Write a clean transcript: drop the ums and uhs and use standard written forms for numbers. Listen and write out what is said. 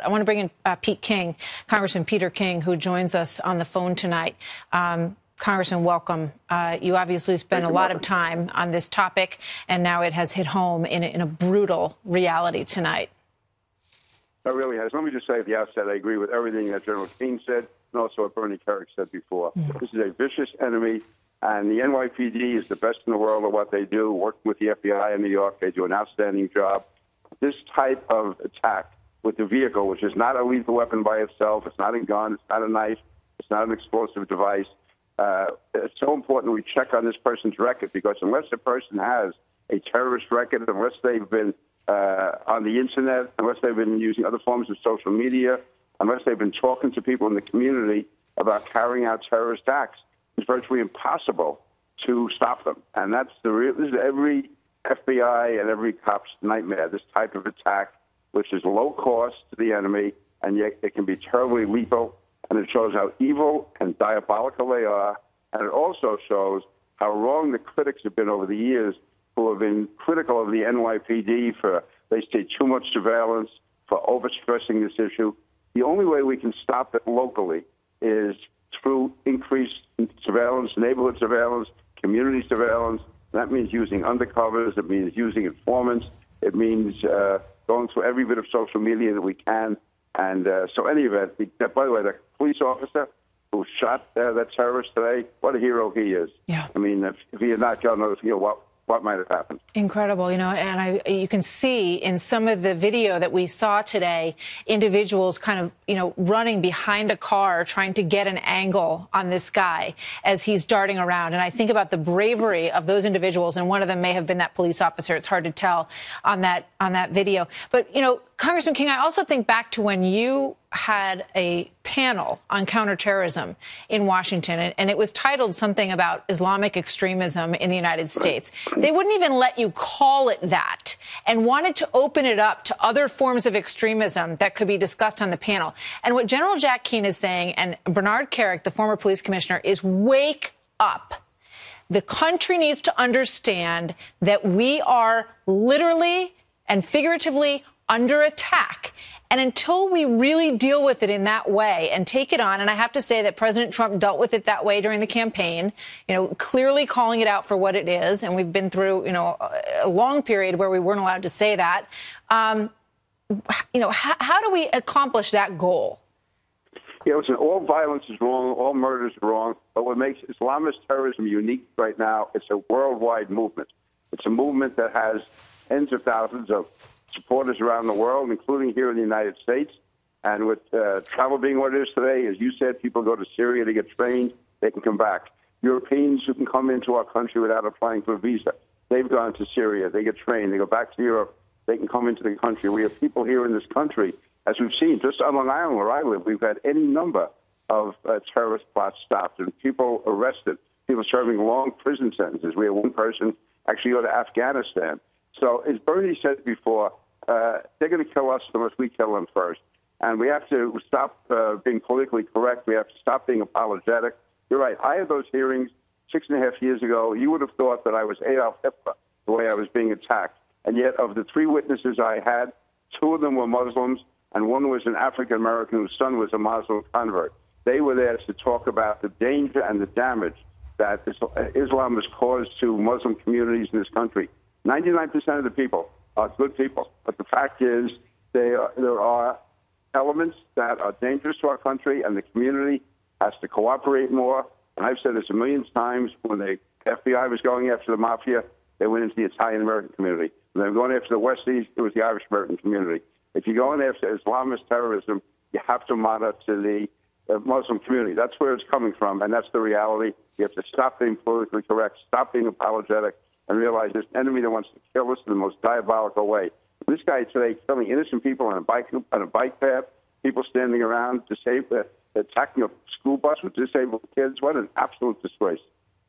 I want to bring in Pete King, Congressman Peter King, who joins us on the phone tonight. Congressman, welcome. You obviously spent a lot of time on this topic, and now it has hit home in a brutal reality tonight. It really has. Let me just say at the outset, I agree with everything that General King said and also what Bernie Kerik said before. This is a vicious enemy, and the NYPD is the best in the world at what they do, working with the FBI in New York. They do an outstanding job. This type of attack with the vehicle, which is not a lethal weapon by itself, it's not a gun, it's not a knife, it's not an explosive device. It's so important we check on this person's record, because unless a person has a terrorist record, unless they've been on the internet, unless they've been using other forms of social media, unless they've been talking to people in the community about carrying out terrorist acts, it's virtually impossible to stop them. And that's this is every FBI and every cop's nightmare, this type of attack, which is low cost to the enemy, and yet it can be terribly lethal. And it shows how evil and diabolical they are. And it also shows how wrong the critics have been over the years, who have been critical of the NYPD for, they say, too much surveillance, for overstressing this issue. The only way we can stop it locally is through increased surveillance, neighborhood surveillance, community surveillance. That means using undercovers. It means using informants. It means going through every bit of social media that we can. And so any event, by the way, the police officer who shot that terrorist today, what a hero he is. Yeah. I mean, if he had not gotten those, what might have happened. Incredible, and you can see in some of the video that we saw today, individuals kind of, running behind a car trying to get an angle on this guy as he's darting around. And I think about the bravery of those individuals, and one of them may have been that police officer. It's hard to tell on that video. But, Congressman King, I also think back to when you had a panel on counterterrorism in Washington, and it was titled something about Islamic extremism in the United States. They wouldn't even let you call it that, and wanted to open it up to other forms of extremism that could be discussed on the panel. And what General Jack Keane is saying, and Bernard Kerik, the former police commissioner, is wake up. The country needs to understand that we are literally and figuratively under attack. And until we really deal with it in that way and take it on, and I have to say that President Trump dealt with it that way during the campaign, clearly calling it out for what it is. And we've been through, a long period where we weren't allowed to say that. How do we accomplish that goal? Yeah, listen, all violence is wrong, all murder is wrong. But what makes Islamist terrorism unique right now, it's a worldwide movement. It's a movement that has tens of thousands of supporters around the world, including here in the United States. And with travel being what it is today, as you said, people go to Syria to get trained, they can come back. Europeans who can come into our country without applying for a visa, they've gone to Syria, they get trained, they go back to Europe, they can come into the country. We have people here in this country, as we've seen, just on Long Island where I live, we've had any number of terrorist plots stopped and people arrested, people serving long prison sentences. We had one person actually go to Afghanistan. So as Bernie said before, they're going to kill us unless we kill them first. And we have to stop being politically correct. We have to stop being apologetic. You're right. I had those hearings 6.5 years ago. You would have thought that I was Adolf Hitler, the way I was being attacked. And yet of the 3 witnesses I had, 2 of them were Muslims, and one was an African-American whose son was a Muslim convert. They were there to talk about the danger and the damage that Islam has caused to Muslim communities in this country. 99% of the people are good people, but the fact is there are elements that are dangerous to our country, and the community has to cooperate more. And I've said this a million times, when the FBI was going after the mafia, they went into the Italian-American community. When they were going after the Westies, it was the Irish-American community. If you're going after Islamist terrorism, you have to monitor the Muslim community. That's where it's coming from, and that's the reality. You have to stop being politically correct, stop being apologetic, and realize there's an enemy that wants to kill us in the most diabolical way. This guy today killing innocent people on a bike path, people standing around, attacking a school bus with disabled kids. What an absolute disgrace.